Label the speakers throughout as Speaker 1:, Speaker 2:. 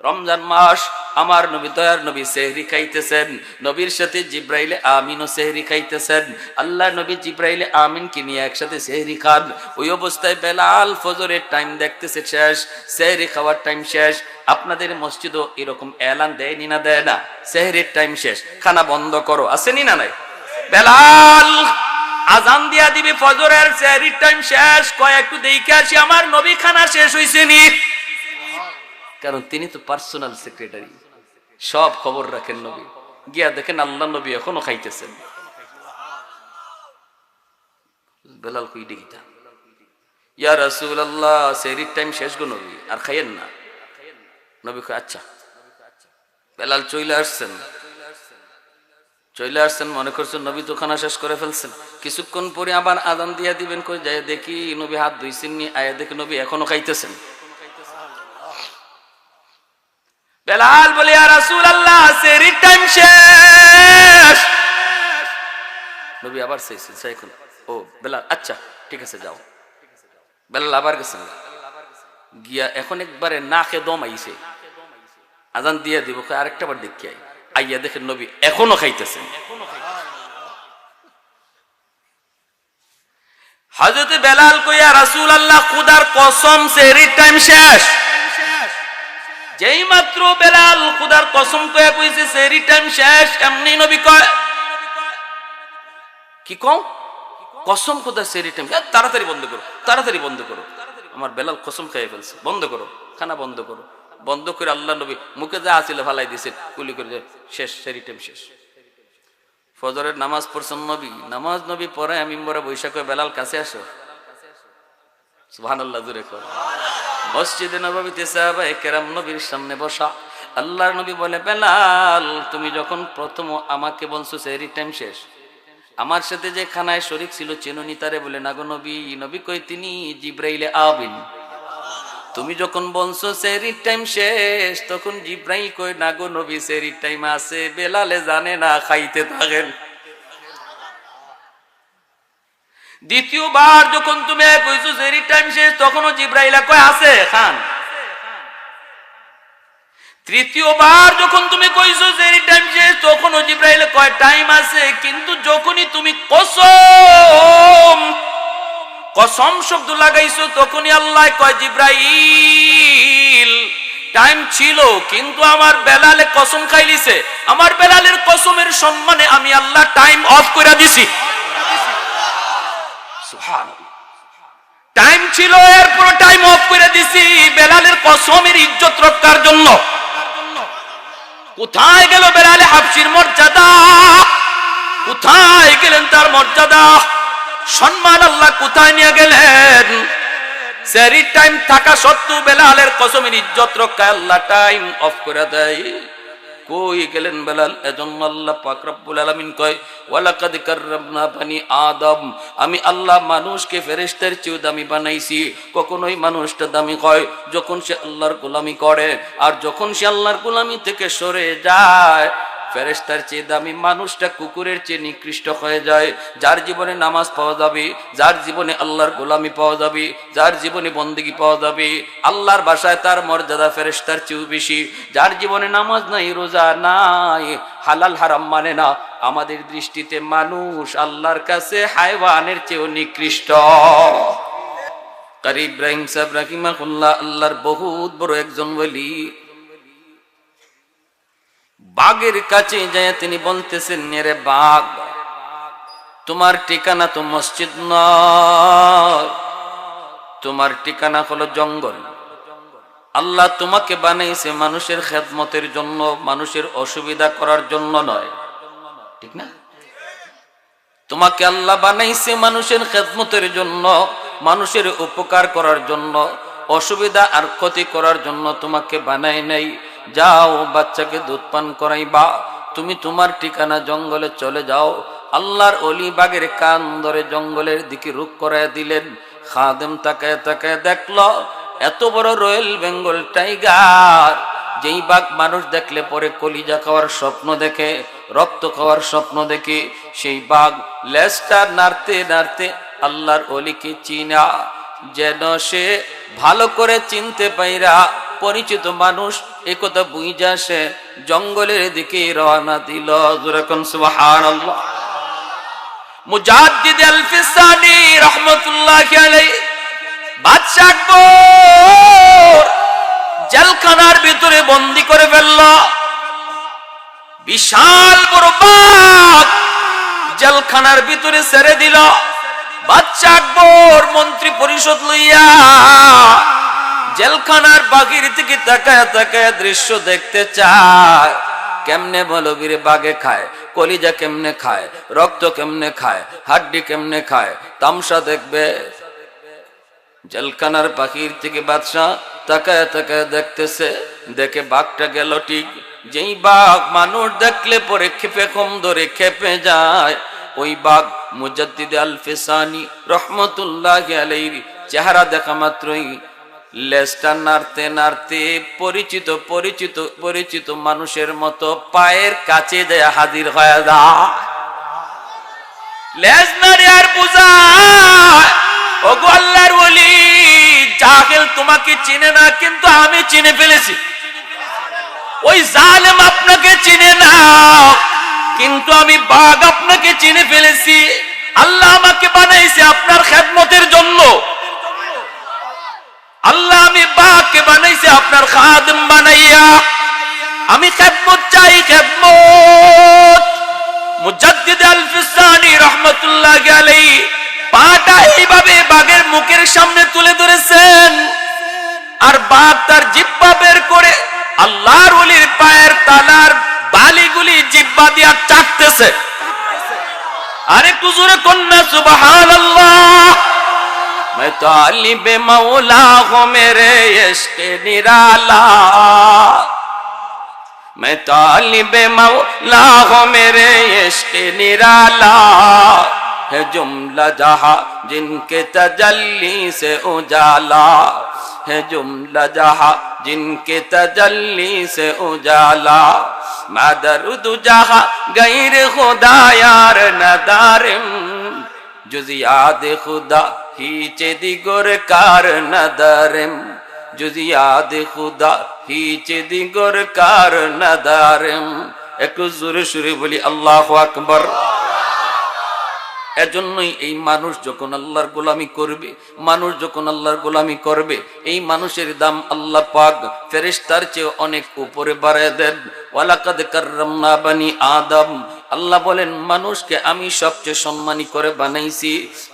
Speaker 1: রমজান মাস, আমার নবী দয়ার নবী সেহরি খাইতেছেন, নবীর সাথে জিব্রাইলে আমিনও সেহরি খাইতেছেন। আল্লাহ নবী জিব্রাইলে আমিনকে নিয়ে একসাথে সেহরি খান। ওই অবস্থায় বেলাল ফজরের টাইম দেখতেছে শেষ, সেহরি খাওয়ার টাইম শেষ। আপনাদের মসজিদও এরকম এলান দেয়নি না দেয় না, সেহরির টাইম শেষ, খানা বন্ধ করো, আসেনি না নাই? বেলাল আজান দিয়া দিবে ফজরের, সেহরির টাইম শেষ, কয় একটু দেখে আসি আমার নবী খানা শেষ হইছে নি। কারণ তিনি তো পার্সোনাল সেক্রেটারি, সব খবর রাখেন নবী। গিয়া দেখেন আল্লাহ নবী এখনো খাইতেছেন। বেলাল কই দেখিতা, ইয়া রাসূলুল্লাহ সেহরির টাইম শেষ গো নবী, আর খাইয়েন না। নবী কয় আচ্ছা। বেলাল চলে আসছেন, মনে করছেন নবী তো খানা শেষ করে ফেলছেন। কিছুক্ষণ পরে আবার আজান দিয়া দিবেন, কই যায় দেখি নবী হাত ধুইছেন নি, আয়া দেখি নবী এখনো খাইতেছেন। বেলাল বলে ইয়া রাসূলুল্লাহ সেহরির টাইম শেষ। নবী আবার চাইছেন, চাইকুন ও বেলাল আচ্ছা ঠিক আছে যাও। বেলাল আবার গেছেন, গিয়া এখন একবারে নাকে দম আইছে, আজান দিয়ে দিব, আরেকটা বার দেখি আইয়া দেখেন নবী এখনো খাইতেছেন। হযরত বেলাল কইয়া রাসূলুল্লাহ খুদার কসম সেহরির টাইম শেষ। যেই মাত্র বেলাল খুদার কসম কইয়া কইছে সেহরির টাইম শেষ, এমনি নবী কয় কি কও কসম খুদা সেহরির টাইম, তাড়াতাড়ি বন্ধ করো, তাড়াতাড়ি বন্ধ করো। আমার বেলাল কসম খেয়ে ফেলছে, বন্ধ করো, খানা বন্ধ করো। বন্ধ করে আল্লাহ নবী মুখে যা আছিল ফালাই দিয়েছেন, কুলি করে শেষ, সেহরির টাইম শেষ। ফজরের নামাজ পড়ছেন নবী, নামাজ নবী পরে মিম্বরে বৈশাখ বেলাল কাছে আসো, সুবহানাল্লাহ জোরে কর। মসজিদে নববীতে সাহাবায়ে কেরাম নবীর সামনে বসা। আল্লাহর নবী বলে বেলাল তুমি যখন প্রথম আমাকে বলছো সেহরির টাইম শেষ, আমার সাথে যে খানায় শরীক ছিল চেনুনি তারে? বলে না গো নবী। নবী কই তিনি জিব্রাইলে আমিন। তুমি যখন বলছো সেহরির টাইম শেষ, তখন জিব্রাইল কই না গো নবী সেহরির টাইম আছে, বেলালে জানে না, খাইতে থাকেন। দ্বিতীয়বার যখন তুমি কইছো সেহরির টাইম শেষ, তখনও জিব্রাইল কয় আছে, খান। তৃতীয়বার যখন তুমি কইছো সেহরির টাইম শেষ, তখনও জিব্রাইল কয় টাইম আছে। কিন্তু যখনই তুমি কসম শব্দ লাগাইছো, তখনই আল্লাহ কয় জিব্রাইল টাইম ছিল, কিন্তু আমার বেলালে কসম খাইলিছে, আমার বেলালের কসমের সম্মানে আমি আল্লাহ টাইম অফ করে দিছি। সুবহানাল্লাহ, টাইম ছিল এরপর টাইম অফ করে দিছি বেলালের কসমের ইজ্জত রক্ষার জন্য। কোথায় গেল বেলালে হাবশির মর্যাদা? কোথায় গেলেন তার মর্যাদা, সম্মান? আল্লাহ কোথায় নিয়ে গেলেন? সেহরির টাইম থাকা সত্ত্বেও বেলালের কসমের ইজ্জত রক্ষায় আল্লাহ টাইম অফ করে দেয়। কই গেলেন বেলাল? এজন্য আল্লাহ পাক রব্বুল আলামিন কয় ওয়ালাকাদ কাররামনা বানি আদম, আমি আল্লাহ মানুষকে ফেরেশতার চেয়ে দামি বানাইছি। কখনোই মানুষটা দামি হয় যখন সে আল্লাহর গোলামি করে, আর যখন সে আল্লাহর গোলামি থেকে সরে যায়, ফেরেশতার চেয়ে দামি মানুষটা কুকুরের চেয়ে নিকৃষ্ট হয়ে যায়। যার জীবনে নামাজ পাওয়া যাবে, যার জীবনে আল্লাহর গোলামি পাওয়া যাবে, যার জীবনে বন্দেগী পাওয়া যাবে, আল্লাহর ভাষায় তার মর্যাদা ফেরেশতার চেয়েও বেশি। যার জীবনে নামাজ নাই, রোজা নাই, হালাল হারাম মানে না, আমাদের দৃষ্টিতে মানুষ আল্লাহর কাছে হায়ওয়ানের চেয়েও নিকৃষ্ট। কারি ইব্রাহিম সাহেব রাহিমাহুল্লাহ আল্লাহর বহুত বড় একজন ওলি। বাঘের কাছে যায় তিনি বলতেছেন, রে বাঘ, তোমার ঠিকানা তো মসজিদ নয়, তোমার ঠিকানা হলো জঙ্গল। আল্লাহ তোমাকে বানাইছে মানুষের খেদমতের জন্য, মানুষের অসুবিধা করার জন্য নয়, ঠিক না? তোমাকে আল্লাহ বানাইছে মানুষের খেদমতের জন্য, মানুষের উপকার করার জন্য, অসুবিধা আর ক্ষতি করার জন্য তোমাকে বানাই নাই। যাও বাচ্চাকে দুধ পান করাইবা, তুমি তোমার ঠিকানা জঙ্গলে চলে যাও। আল্লাহর ওলি বাঘের কান ধরে জঙ্গলের দিকে রুখ করায় দিলেন। খাদেম তাকায় তাকায় দেখলো এত বড় রয়্যাল বেঙ্গল টাইগার, যেই বাঘ মানুষ দেখলে পরে কলিজা খাওয়ার স্বপ্ন দেখে, রক্ত খাওয়ার স্বপ্ন দেখে, সেই বাঘ লেজটা নাড়তে নাড়তে আল্লাহর ওলিকে চিনা, যেন সে ভালো করে চিনতে পাইরা পরিচিত মানুষ একথা বুঝা সে জঙ্গলের দিকে রওনা দিল। যখন সুবহানাল্লাহ। মুজাদ্দিদ আল-ফিসানি রাহমাতুল্লাহি আলাইহি বাদশা আকবর জেলখানার ভিতরে বন্দী করে ফেলল। বিশাল বড় বাঘ জেলখানার ভিতরে ছেড়ে দিল। বাদশা আকবর মন্ত্রী পরিষদ লইয়া জেলখানার বাগির থেকে তাকায় তাকায় দৃশ্য দেখতে চায়। কেমনে বলো বীরে বাগে খায়, কলিজা কেমনে খায়, রক্ত কেমনে খায়, হাড্ডি কেমনে খায়, তামসা দেখবে। জেলখানার বাহির থেকে বাদশাহ তাকায় তাকায় দেখতেছে। দেখে বাঘটা গেল ঠিক। যেই বাঘ মানুষ দেখলে পরে খেপে কম ধরে খেপে যায়, ওই বাঘ মুজাদ্দিদ আল-ফিসানি রাহমাতুল্লাহি আলাইহি চেহারা দেখা মাত্রই লেজটা নাড়তে নাড়তে পরিচিত পরিচিত পরিচিত মানুষের মতো পায়ের কাছে দেয়া হাজির হয়ে যায়। লেজ নাড়ে আর বুঝায়, ওগো আল্লাহর ওলি, জাহেল তোমাকে চিনে না, কিন্তু আমি চিনে ফেলেছি। ওই জালেম আপনাকে চিনে না, কিন্তু আমি বাঘ আপনাকে চিনে ফেলেছি। আল্লাহ আমাকে বানাইছে আপনার খেদমতের জন্য। আল্লাহ আমি বাঘকে বানাইছে আপনার খাদেম বানাইয়া। আমি খেদমত চাই, খেদমত। মুজাদ্দিদ আল-ফিসানি রাহমাতুল্লাহি আলাইহি পাটা এইভাবে বাঘের মুখের সামনে তুলে ধরেছেন, আর বাঘ তার জিহ্বা বের করে আল্লাহর ওলির পায়ের তালার বালিগুলি জিহ্বা দিয়া চাটতেছে। আরেকটু জোরে কন্যা সুবহানাল্লাহ। मैं तालिबे मौला हूँ मेरे इश्क निराला, मैं तालिबे मौला हूँ मेरे इश्क निराला, है जुमला जहाँ जिनके तजल्ली से उजाला, है जुमला जहाँ जिनके तजल्ली से उजाला, मैं दर्द जहाँ गैर खुदा यार नदारिम, जुज़ याद खुदा हीचे दिगोर कार नदारिम, जुज़ याद खुदा हीचे दिगोर कार नदारिम। एक जोरे सुरे बोली अल्लाहु আকবার। এজন্যই এই মানুষ যখন আল্লাহর গোলামি করবে, মানুষ যখন আল্লাহর গোলামি করবে, এই মানুষের দাম আল্লাহ পাক ফেরেশতার চেয়ে অনেক উপরে বাড়ায় দেন। ওয়ালাকাদ কাররামনা বানি আদম, আল্লাহ বলেন মানুষকে আমি সবচেয়ে সম্মানী করে বানাইছি।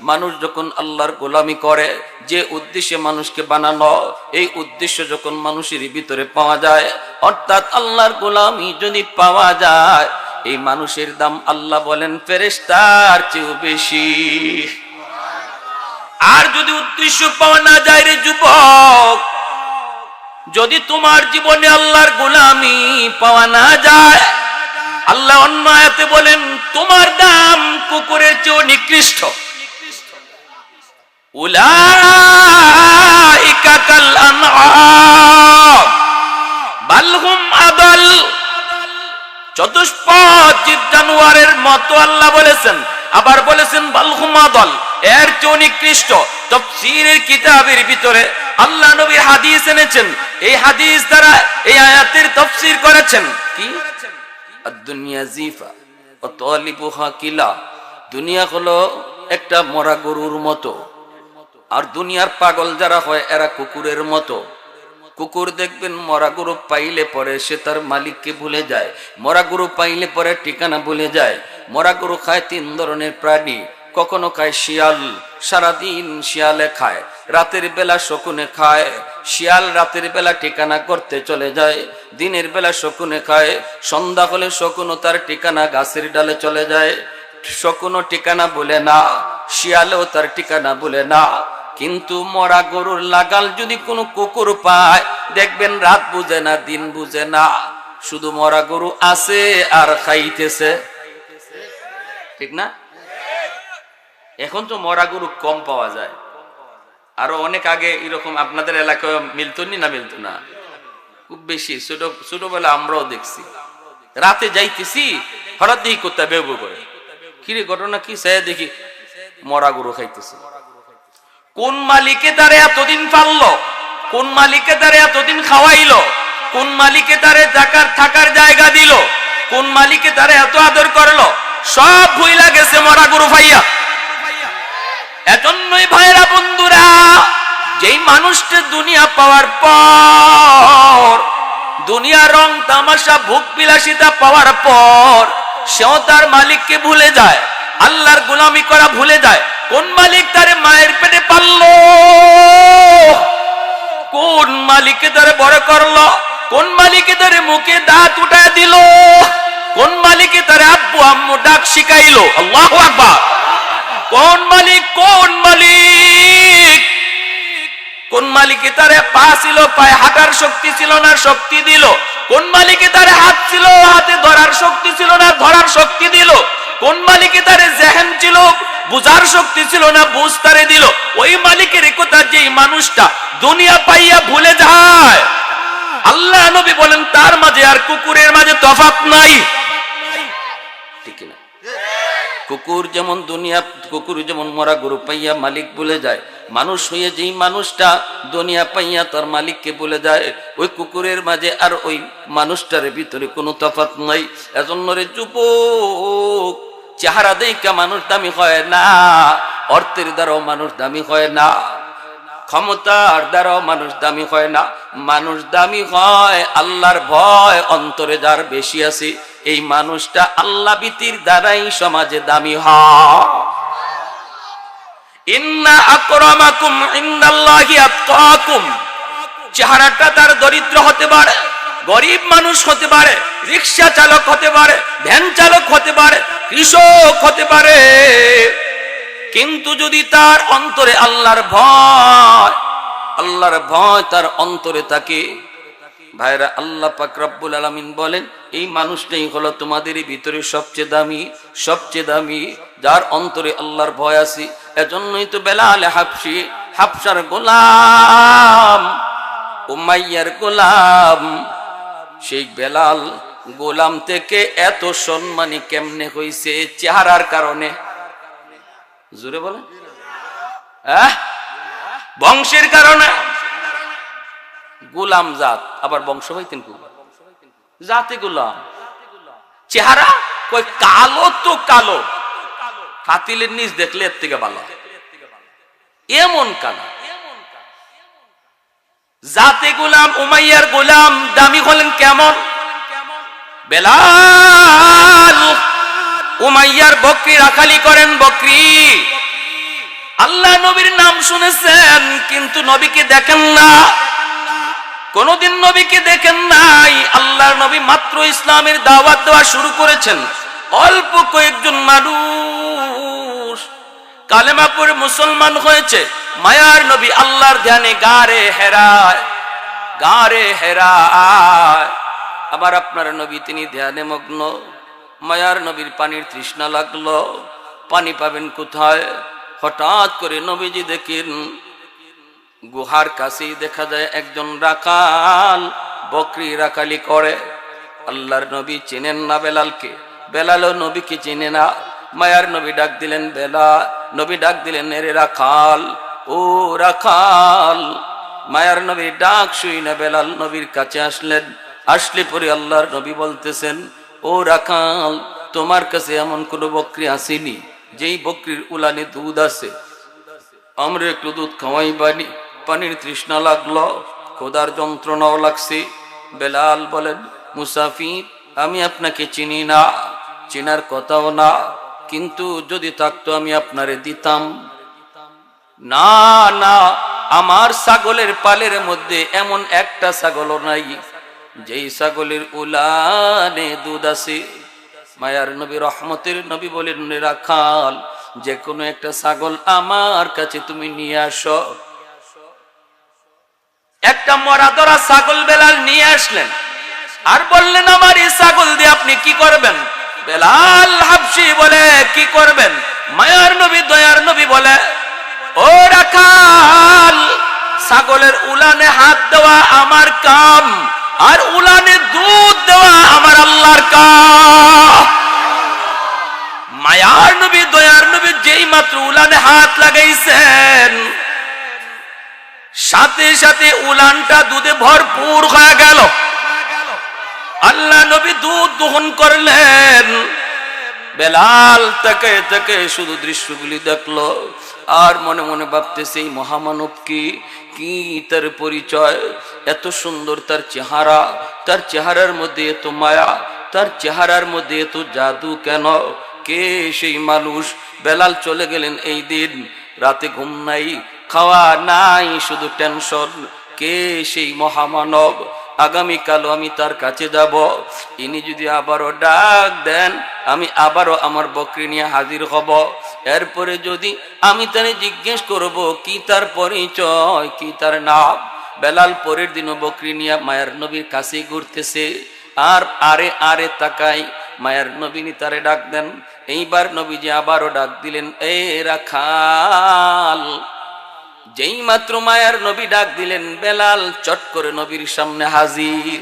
Speaker 1: মানুষ যখন আল্লাহর গোলামি করে, যে উদ্দেশ্যে মানুষকে বানানো, এই উদ্দেশ্য যখন মানুষের ভিতরে পাওয়া যায়, অর্থাৎ আল্লাহর গোলামি যদি পাওয়া যায়, এই মানুষের দাম আল্লাহ বলেন ফেরেশতার চেয়েও বেশি। আর যদি উদ্দেশ্য পাওয়া না যায় রে যুবক, যদি তোমার জীবনে আল্লাহর গোলামি পাওয়া না যায়, আল্লাহ অন্য আয়াতে বলেন তোমার দাম কুকুরের চেয়েও নিকৃষ্ট। উলাইকা কাল আনআম বাল হুম আদাল, চতুষ্পদ জীব জানোয়ারের মতো আল্লাহ বলেছেন। আবার বলেছেন বাল হুম আদাল, এর চেয়েও নিকৃষ্ট। তাফসীরের কিতাবের ভিতরে আল্লাহ নবী হাদিস এনেছেন, এই হাদিস দ্বারা এই আয়াতের তাফসীর করেছেন কি, দুনিয়া জিফা ও তালিবুহা কিলা, দুনিয়া হলো একটা মরা গরুর মতো, আর দুনিয়ার পাগল যারা হয় এরা কুকুরের মতো। কুকুর দেখবেন মরা গরু পাইলে পরে সে তার মালিককে ভুলে যায়, মরা গরু পাইলে পরে ঠিকানা ভুলে যায়। মরা গরু খায় তিন ধরনের প্রাণী, কখনো খায় শিয়াল, সারাদিন শিয়ালে খায়, রাতের বেলা শকুনে খায়। শিয়াল রাতের বেলা ঠিকানা করতে চলে যায়, দিনের বেলা শকুনে খায়। সন্ধ্যা হলে শকুনও তার ঠিকানা গাছের ডালে চলে যায়। শকুনও ঠিকানা বলে না, শিয়ালেও তার ঠিকানা বলে না। কিন্তু মরা গরুর লাগাল যদি কোনো কুকুর পায়, দেখবেন রাত বুঝে না, দিন বুঝে না, শুধু মরা গরু আছে আর খাইতেছে। ঠিক না? এখন তো মরা গরু কম পাওয়া যায়, আরো অনেক আগে এরকম আপনাদের এলাকায় মিলতো না? মিলতো না, খুব বেশি। ছোটবেলা আমরাও দেখছি, রাতে যাইতেছি হঠাৎ দেখি কোথায় বেউ করে, কিরে ঘটনা কি, সে দেখি মরা গরু খাইতেছে। কোন মালিকে তারে এতদিন পাললো? কোন মালিকে তারে এতদিন খাওয়াইলো, কোন মালিকে তারে থাকার জায়গা দিল, কোন মালিকে তারে এত আদর করলো, সব ভুইলা গেছে মরা গরু ভাইয়া। এজন্যই ভাইরা বন্ধুরা, যেই মানুষটা দুনিয়া পাওয়ার পর, দুনিয়া রং তামাশা ভোগ বিলাসিতা পাওয়ার পর সেও তার মালিককে ভুলে যায়, আল্লাহর গোলামি করা ভুলে যায়। কোন মালিক তারে মায়ের পেটে পাললো, কোন মালিকে তারে বড় করলো, কোন মালিকে তারে মুখে দাঁত উঠায় দিল, কোন মালিকে তারে আব্বু আম্মু ডাক শিখাইলো, আল্লাহু আকবার। কোন মালিক, কোন মালিক, কোন মালিকে তারে পা ছিল, পায়ে হাঁটার শক্তি ছিল না, শক্তি দিল। কোন মালিকে তারে হাত ছিল, হাতে ধরার শক্তি ছিল না, ধরার শক্তি দিল। কোন মালিকে তারে জেহেন ছিল, বুঝার শক্তি ছিল না, বুঝ তারে দিল। ওই মালিকের কথা যেই মানুষটা দুনিয়া পাইয়া ভুলে যায়, আল্লাহ নবী বলেন তার মাঝে আর কুকুরের মাঝে তফাৎ নাই। ঠিক না? কুকুর যেমন কুকুর যেমন মরা গরু পাইয়া মালিক ভুলে যায়, মানুষ হয়ে যেই মানুষটা দুনিয়া পাইয়া তার মালিককে ভুলে যায়, ওই কুকুরের মাঝে আর ওই মানুষটার ভিতরে কোনো তফাৎ নাই। এজন্য রে যুবক, চেহারা দেখা মানুষ দামি হয় না, অর্থের দ্বারাও মানুষ দামি হয় না, ক্ষমতার দ্বারাও মানুষ দামি হয় না। মানুষ দামি হয় আল্লাহর ভয় অন্তরে যার বেশি আছে, এই মানুষটা আল্লাহ ভীতির দ্বারাই সমাজে দামি হয়। ইন্না আকরামাকুম ইনদাল্লাহি আতকাকুম। চেহারাটা তার দরিদ্র হতে পারে, গরিব মানুষ হতে পারে, রিকশা চালক হতে পারে, ভ্যান চালক হতে পারে, কৃষক হতে পারে, কিন্তু যদি তার অন্তরে আল্লাহর ভয় তার অন্তরে থাকে, ভাইরা, আল্লাহ পাক রব্বুল আলামিন বলেন এই মানুষটাই হলো তোমাদের ভিতরে সবচেয়ে দামি, যার অন্তরে আল্লাহর ভয় আছে। এজন্যই তো বেলাল হাবশি, হাবশার গোলাম, উমাইয়ার গোলাম, সেই বেলাল গোলাম থেকে এত সম্মানী কেমনে হইছে? চেহারার কারণে। জোরে বলেন, বংশের কারণে। গোলাম জাত, আবার বংশ হইতেন জাতে গোলাম। চেহারা কই কালো তো কালো, ফাতিলের নিচ দেখলে এর থেকে ভালো, এমন কালো। জাতে গোলাম, উমাইয়ার গোলাম দামি হলেন কেমন? বেলাল উমাইয়ার বকরি রাখালি করেন, বকরি। আল্লাহ নবীর নাম শুনেছেন কিন্তু নবীকে দেখেন না, কোনদিন নবীকে দেখেন নাই। আল্লাহর নবী মাত্র ইসলামের দাওয়াত দেওয়া শুরু করেছেন, অল্প কয়েকজন মানুষ কালেমা পড়ে মুসলমান হয়েছে। মায়ার নবী আল্লাহর ধ্যানে গারে হেরায়। আবার আপনার নবী তিনি ধ্যানে মগ্ন। মায়ার নবীর পানির তৃষ্ণা লাগলো, পানি পাবেন কোথায়? হঠাৎ করে নবীজি দেখেন গুহার কাছেই দেখা যায় একজন রাখাল বকরি রাখালি করে। আল্লাহর নবী চেনেন না বেলালকে, বেলালও নবীকে চেনে না। মায়ার নবী ডাক দিলেন বেলাল, নবী ডাক দিলেন এরে রাখাল, ও রাখাল। মায়ার নবী ডাক শুই না বেলাল নবীর কাছে আসলেন। আসলে পরে আল্লাহর নবী বলতেছেন, ও রাখাল, তোমার কাছে এমন কোন বকরি আসেনি যেই বকরির উলানে দুধ আছে? আমরা একটু দুধ খাওয়াই বানি, পানির তৃষ্ণা লাগলো, খোদার যন্ত্রণাও লাগছে। বেলাল বলেন, মুসাফির, আমি আপনাকে চিনি না, চেনার কথাও না, কিন্তু যদি থাকতো আমি আপনারে দিতাম। না না, আমার ছাগলের পালের মধ্যে এমন একটা ছাগলও নাই যেই ছাগলের উলানে দুধ আছে। মায়ার নবী রহমতের নবী বলেন, রাখাল, যে কোনো একটা ছাগল আমার কাছে তুমি নিয়ে আসো। একটা মরা ধরা ছাগল বেলাল নিয়ে আসলেন, আর বললেন, আমার এই ছাগল দিয়ে আপনি কি করবেন? বেলাল হাবশি বলে, কি করবেন? মায়ার নবী দয়ার নবী বলে, ও রাখাল, ছাগলের উলানে হাত দেওয়া আমার কাম, আর উলানে দুধ দেওয়া আমার আল্লাহর কাম। মায়ার নবী দয়ার নবী যেই মাত্র উলানে হাত লাগাইছেন, সাথে সাথে উলানটা দুধে ভরপুর হয়ে গেল। আল্লাহ নবী দুধ দহন করলেন। বেলাল তাকে তাকে শুধু দৃশ্যগুলি দেখলো আর মনে মনে ভাবতেছে এই মহামানব কি তার পরিচয়, এত সুন্দর তার চেহারা, তার চেহারার মধ্যে এত মায়া, তার চেহারার মধ্যে এত জাদু কেন, কে সেই মানুষ? বেলাল চলে গেলেন এই দিন, রাতে ঘুম নাই, খাওয়া নাই, শুধু টেনশন, কে সেই মহামানব? আগামীকালও আমি তার কাছে যাব, ইনি যদি আবারও ডাক দেন আমি আবারও আমার বকরি নিয়ে হাজির হব। এরপরে যদি আমি তারে জিজ্ঞেস করব কি তার পরিচয়, কি তার নাম। বেলাল পরের দিনও বকরি নিয়ে মায়ের নবীর কাছে ঘুরতেছে আর আরে আরে তাকাই, মায়ের নবীনি তারে ডাক দেন। এইবার নবীজি আবারও ডাক দিলেন, এ রাখাল। যেই মাত্র মায়ার নবী ডাক দিলেন, বেলাল চট করে নবীর সামনে হাজির।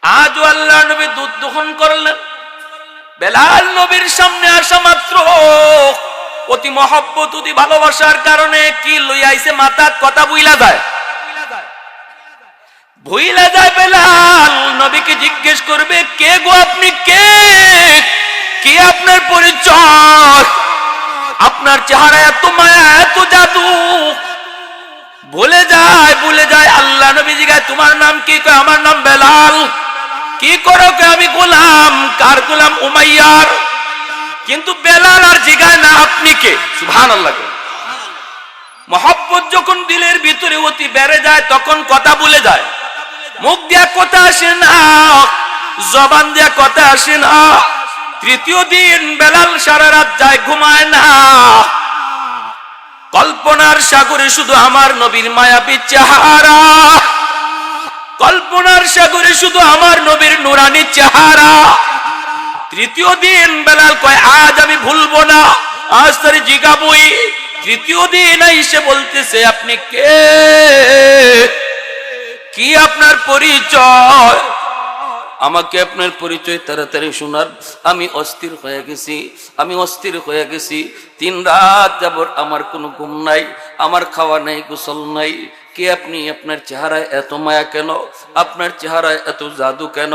Speaker 1: আজও আল্লাহ নবী দুধ দহন করলেন। বেলাল নবীর সামনে আসা মাত্র অতি মহব্বত, অতি ভালোবাসার কারণে কি লইয়া আইছে মাথার কথা ভুইলা যায়, ভুইলা যায়। বেলাল নবীকে জিজ্ঞেস করবে, কে গো আপনি, কে কি আপনার পরিচয়? আপনার চেহারা এত মায়া, এত জাদু। ভুলে যায় আল্লাহ নবী জিজ্ঞাসা, তোমার নাম কি? কয় আমার নাম বেলাল। কি করো? আমি গোলাম। কার গোলাম? উমাইয়ার। কিন্তু বেলাল আর জিজ্ঞাসা না আপনি কে। সুবহানাল্লাহ। মহব্বত যখন দিলের ভিতরে অতি বেড়ে যায় তখন কথা ভুলে যায়, মুখ দিয়া কথা আসে না, জবান দিয়া কথা আসে না। তৃতীয় দিন বেলাল সারা রাত যায়, ঘুমায় না। কল্পনার সাগরে শুধু আমার নবীর মায়াবী চেহারা, কল্পনার সাগরে শুধু আমার নবীর নুরানি চেহারা। তৃতীয় দিন বেলাল কয়, আজ আমি ভুলবো না, আজ তারে জিগাবই। তৃতীয় দিন এসে বলতেছে, আপনি কে, কি আপনার পরিচয়? আমাকে আপনার পরিচয় তাড়াতাড়ি শোনার। আমি অস্থির হয়ে গেছি, আমি অস্থির হয়ে গেছি। 3 রাত যাবত আমার কোনো ঘুম নাই, আমার খাওয়া নাই, গোসল নাই। কে আপনি? আপনার চেহারায় এত মায়া কেন? আপনার চেহারায় এত জাদু কেন?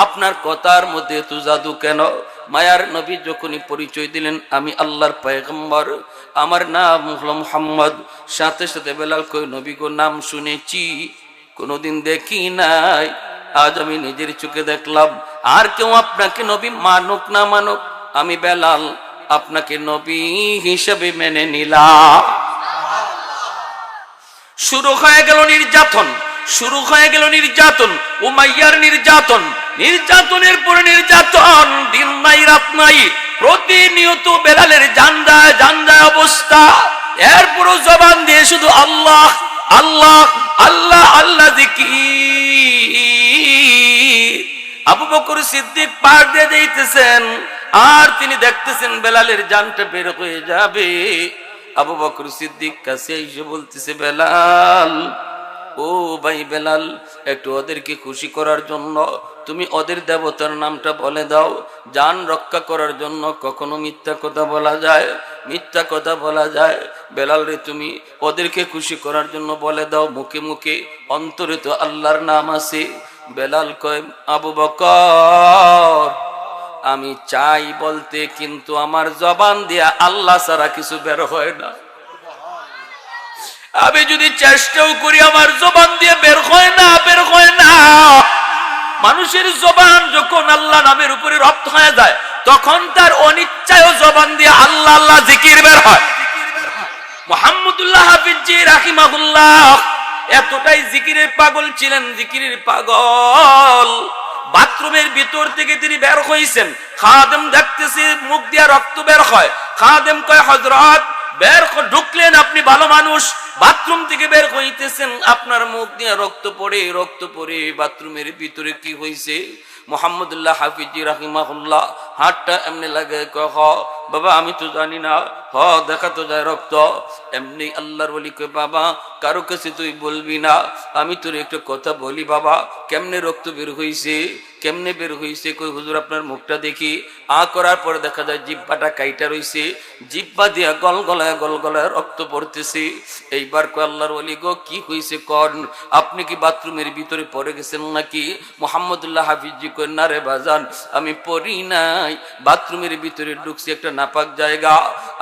Speaker 1: আপনার কথার মধ্যে এত জাদু কেন? মায়ার নবী যখনই পরিচয় দিলেন, আমি আল্লাহর পয়গম্বর, আমার নাম হলো মুহাম্মদ, সাথে সাথে বেলাল কই, নবী গো নাম শুনেছি, কোনোদিন দেখি নাই, আজ আমি নিজের চোখে দেখলাম। আর কেউ আপনাকে নবী মানুক না মানুক, আমি বেলাল আপনাকে নবী হিসেবে মেনে নিলাম। শুরু হয়ে গেল নির্যাতন, শুরু হয়ে গেল নির্যাতন, উমাইয়ার নির্যাতন, নির্যাতনের পরে নির্যাতন, দিন নাই রাত নাই, প্রতিনিয়ত বেলালের জান্দায় জান্দায় অবস্থা। এরপরও জবান দিয়ে শুধু আল্লাহ আল্লাহ আল্লাহ আল্লাহ জিকির। আবু বকর সিদ্দিক পার দিয়ে যাইতেছেন আর তিনি দেখতেছেন বেলালের জানটা বের হয়ে যাবে। আবু বকর সিদ্দিক কাছে এসে বলতেছে, বেলাল, ও ভাই বেলাল, একটু ওদেরকে খুশি করার জন্য তুমি ওদের দেবতার নামটা বলে দাও। জান রক্ষা করার জন্য কখনো মিথ্যা কথা বলা যায়, মিথ্যা কথা বলা যায়। বেলাল রে, তুমি ওদেরকে খুশি করার জন্য বলে দাও, মুখে মুখে, অন্তরে তো আল্লাহর নাম আছে। বেলাল কয়, আবু বকর, আমি চাই বলতে, কিন্তু আমার জবান দিয়া আল্লাহ ছাড়া কিছু বের হয় না। আমি যদি চেষ্টাও করি আমার জবান দিয়ে বের হয় না, বের হয় না। মানুষের জবান যখন আল্লাহ নামের উপরে রপ্ত হয়ে যায় তখন তার অনিচ্ছায় জবান দিয়ে আল্লাহ আল্লাহ জিকির বের হয়। মুহাম্মদুল্লাহ হাফিজ জি রাহিমাহুল্লাহ এতটাই জিকিরের পাগল ছিলেন, জিকিরের পাগল। বাথরুমের ভিতর থেকে তিনি বের হইছেন, খাদেম দেখতেছে মুখ দিয়ে রক্ত বের হয়। খাদেম কয়, হযরত বের ঢুকলেন, আপনি ভালো মানুষ, বাথরুম থেকে বের হইতেছেন, আপনার মুখ দিয়ে রক্ত পড়ে, রক্ত পড়ে বাথরুমের ভিতরে কি হইছে? মুহাম্মদুল্লাহ হাফিজ রাহিমাহুল্লাহ হাতটা এমনি লাগে কয় হ বাবা আমি তো জানি না, হ দেখা তো যায় রক্ত। এমনি আল্লাহর ওলি কয় বাবা কারো কাছে তুই বলবি না, আমি তোর একটা কথা বলি বাবা, কেমনে রক্ত বের হইছে, কেমনে বের হইছে? কই হুজুর আপনার মুখটা দেখি। করার পরে দেখা যায় জিব্বাটা কাইটা রইছে, জিব্বা দিয়া গলগলায় রক্ত পড়তেছে। এইবার কয় আল্লাহর ওলি গো কি হইছে কন, আপনি কি বাথরুমের ভিতরে পড়ে গেছেন নাকি? মুহাম্মদুল্লাহ হাফিজি কয় না রে বাজান আমি পড়ি নাই, বাথরুমের ভিতরে ঢুকছি একটা নাপাক জায়গা,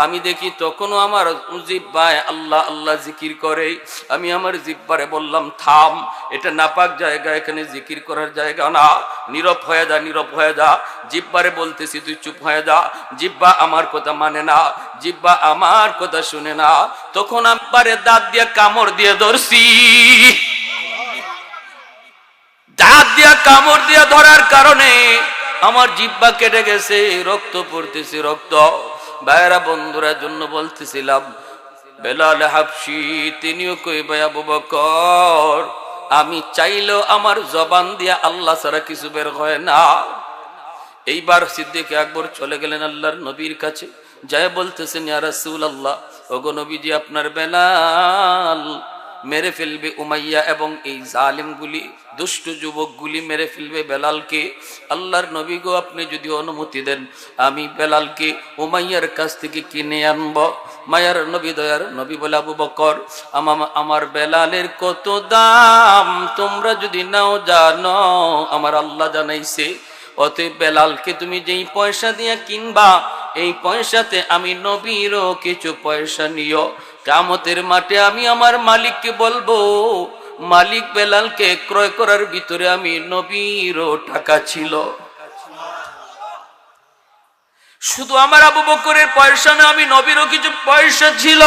Speaker 1: আমি দেখি তখনও আমার জিব্বায় আল্লাহ আল্লাহ জিকির করে। আমি আমার জিব্বারে বললাম থাম, এটা নাপাক জায়গা, এখানে জিকির করার জায়গা না, নীরব হয়ে যা, নীরব হয়ে যা। জিব্বারে বলতেছি তুই চুপ হয়ে যা, জিব্বা আমার কথা মানে না, জিব্বা আমার কথা শুনে না। তখন আব্বারে দাঁত দিয়ে কামড় দিয়ে ধরছি, দাঁত দিয়ে কামড় দিয়ে ধরার কারণে আমার জিব্বা কেটে গেছে, রক্ত পড়তেছে রক্ত। ভাইরা বন্ধুরা জন্য বলতেছিলাম বেলাল হাবশি তিনিও কই ভাই আবু বকর আমি চাইলেও আমার জবান দিয়া আল্লাহ ছাড়া কিছু বের হয় না। এইবার সিদ্দিক আকবর চলে গেলেন আল্লাহর নবীর কাছে, যায় বলতেছেন ইয়া রাসূলুল্লাহ, ওগো নবীজি আপনার বেলাল মেরে ফেলবে উমাইয়া এবং এই জালিমগুলি, দুষ্ট যুবকগুলি মেরে ফেলবে বেলালকে। আল্লাহর নবী গো আপনি যদি অনুমতি দেন আমি বেলালকে উমাইয়ার কাছ থেকে কিনে আনব। মায়ার নবী দয়ার নবী বলে আবু বকর আমার বেলালের কত দাম তোমরা যদি নাও জানো আমার আল্লাহ জানাইছে, অতএব বেলালকে তুমি যেই পয়সা দিয়ে কিনবা এই পয়সাতে আমি নবীরও কিছু পয়সা নিও। কিয়ামতের মাঠে আমি আমার মালিককে বলবো মালিক বেলালকে ক্রয় করার ভিতরে আমি নবীরও টাকা ছিল। শুধু আমার আবু বকরের পয়সা না, আমি নবীরও কিছু পয়সা ছিল।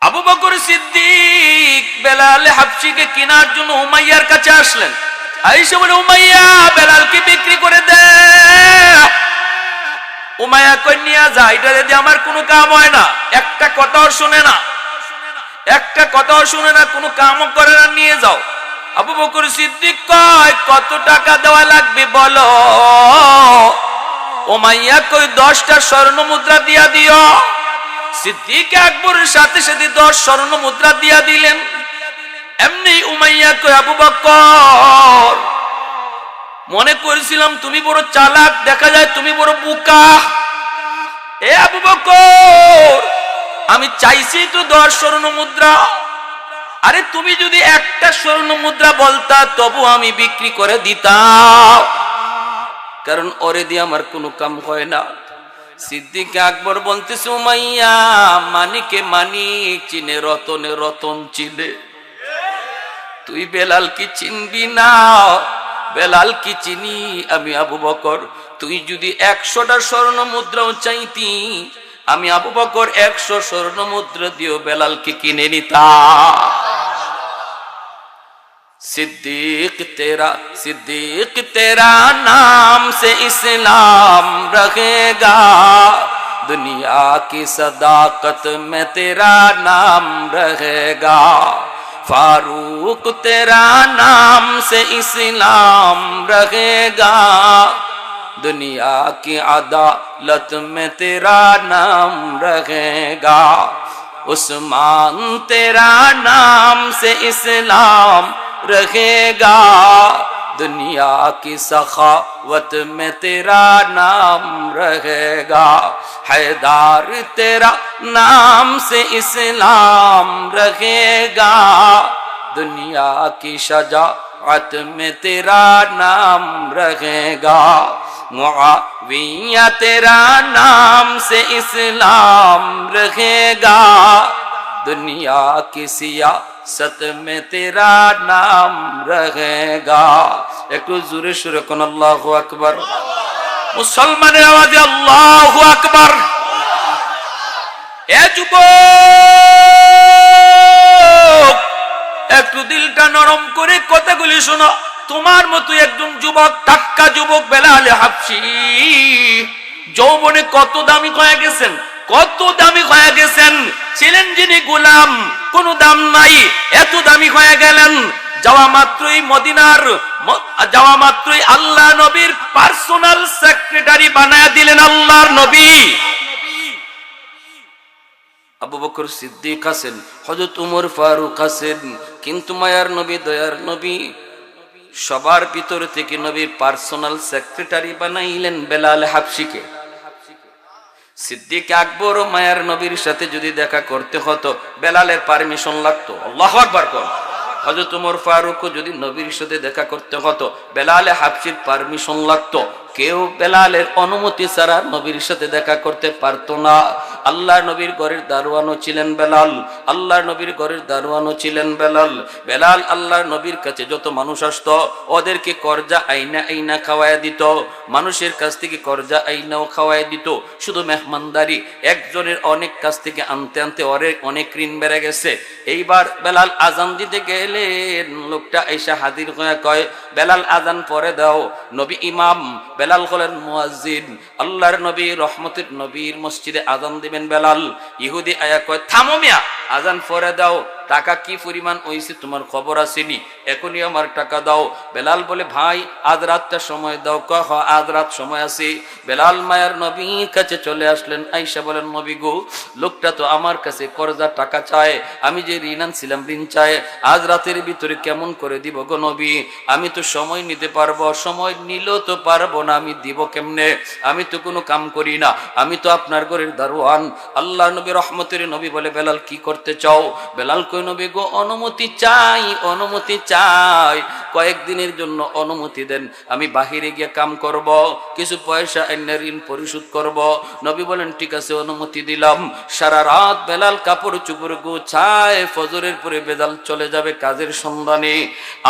Speaker 1: আবু বকর সিদ্দিক বেলাল হাবশিকে কেনার জন্য উমাইয়ার কাছে আসলেন। আয়েশা বলে উমাইয়া বেলালকে বিক্রি করে দে। উমাইয়া কই নিয়া যা, এটা দিয়ে আমার কোনো কাম হয় না, একটা কথাও শুনে না, একটা কথাও শুনে না, কোনো কামও করে না, নিয়ে যাও। আবু বকর সিদ্দিক কয় কত টাকা দেওয়া লাগবে বলো। উমাইয়া কই 10টা স্বর্ণ মুদ্রা দিয়া দিও। সিদ্দিক আকবরের সাথে সাথে 10 স্বর্ণ মুদ্রা দিয়া দিলেন। এমনি উমাইয়া কই আবু বকর মনে করেছিলাম তুমি বড় চালাক, দেখা যায় তুমি বড় বোকা। এ আবু বকর আমি চাইছি তো 10 স্বর্ণ মুদ্রা, আরে তুমি যদি একটা স্বর্ণ মুদ্রা বলতা তবু আমি বিক্রি করে দিতাম, কারণ ওরে দিয়ে আমার কোনো কাম হয় না। সিদ্দিক আকবর বলতেছে উমাইয়া মানিকে মানিক চিনে, রতনে রতন চিনে, তুই বেলাল কি চিনবি না? বেলাল কি চিনি আমি আবু বকর। তুই যদি 100টা স্বর্ণ মুদ্রাও চাইতি আমি আবু বকর 100 স্বর্ণ মুদ্রা দিও বেলালকে কিনে নিতাম। सिद्दीक तेरा नाम से इस्लाम रहेगा, दुनिया की सदाकत में तेरा नाम रहेगा। फारूक तेरा नाम से इस्लाम रहेगा, दुनिया की अदालत में तेरा नाम रहेगा। उस्मान तेरा नाम से इस्लाम रहेगा, दुनिया की सखावत में तेरा नाम रहेगा। हैदर तेरा नाम से इस्लाम रहेगा, दुनिया की शजाअत में तेरा नाम रहेगा। मुआविया तेरा नाम से इस्लाम रहेगा, दुनिया की सियासत में तेरा नाम रहेगा। একটু জোরে সুরে কোন আল্লাহু আকবার। মুসলমানের আওয়াজে আল্লাহু আকবার। এ যুবক একটু দিলটা নরম করে কথাগুলি শোনো। তোমার মতো একজন যুবক, টাক্কা যুবক বেলাল হাবশি যৌবনে কত দামি হয়ে গেছেন, কত দামি হয়ে গেছেন। ছিলেন যিনি গোলাম, কোনো দাম নাই, এত দামি হয়ে গেলেন। যাওয়া মাত্রই মদিনার যাওয়া মাত্রই আল্লাহ নবীর পার্সোনাল সেক্রেটারি বানায়া দিলেন আল্লাহর নবী। আবু বকর সিদ্দিক আছেন, হযরত উমর ফারুক আছেন, কিন্তু মায়ার নবী দয়ার নবী সবার ভিতর থেকে নবীর পার্সোনাল সেক্রেটারি বানাইলেন বেলাল হাবশিকে। সিদ্দিক আকবর ও মায়ার নবীর সাথে যদি দেখা করতে হতো বেলালের পারমিশন লাগতো। আল্লাহু আকবার কোন। হযরত উমর ফারুক যদি নবীর সাথে দেখা করতে হতো বেলাল হাবশির পারমিশন লাগতো। কেউ বেলালের অনুমতি ছাড়া নবীর সাথে দেখা করতে পারতো না। আল্লাহ নবীর ঘরের দারোয়ানও ছিলেন বেলাল, আল্লাহ নবীর ঘরের দারোয়ানও ছিলেন বেলাল। বেলাল আল্লাহ নবীর কাছে যত মানুষ আসতো ওদেরকে করজা আইনা আইনা খাওয়ায় দিত, মানুষের কাছ থেকে করজা আইনাও খাওয়ায় দিত। শুধু মেহমানদারি একজনের অনেক কাছ থেকে আনতে আনতে অনেক ঋণ বেড়ে গেছে। এইবার বেলাল আজান দিতে গেলেন, লোকটা এসে হাজির হয়ে কয় বেলাল আজান পরে দাও। নবী ইমাম, বেলাল হলেন মুয়াজ্জিন। আল্লাহর নবী রহমতের নবীর মসজিদে আজান দিবেন বেলাল। ইহুদি আয়া কয় থামো মিয়া, আজান পরে দাও, টাকা কি পরিমাণ হইছে তোমার খবর আসেনি, এখনই আমার টাকা দাও। বেলাল বলে ভাই আজ রাতটা সময় দাও। কহ আজ রাত সময় আছে। বেলাল মায়ার নবীর কাছে চলে আসলেন, আয়েশা বলেন নবী গো, লোকটা তো আমার কাছে করজা টাকা চায়, আমি যে ঋণ আনছিলাম ঋণ চায়, আজ রাতের ভিতরে কেমন করে দিব গো নবী? আমি তো সময় নিতে পারবো, সময় নিলেও তো পারবো না, আমি দিব কেমনে? আমি তো কোনো কাম করি না, আমি তো আপনার ঘরের দারোয়ান। আল্লাহ নবী রহমতের নবী বলে বেলাল কি করতে চাও? বেলাল কই নবী গো অনুমতি চাই, অনুমতি চাই, কয়েকদিনের জন্য অনুমতি দেন, আমি বাহিরে গিয়ে কাম করব, কিছু পয়সা এনে ঋণ পরিশোধ করব। নবী বলেন ঠিক আছে অনুমতি দিলাম। সারা রাত বেলাল কাপড় চুপড় গুছায়, ফজরের পরে বেলাল চলে যাবে কাজের সন্ধানে।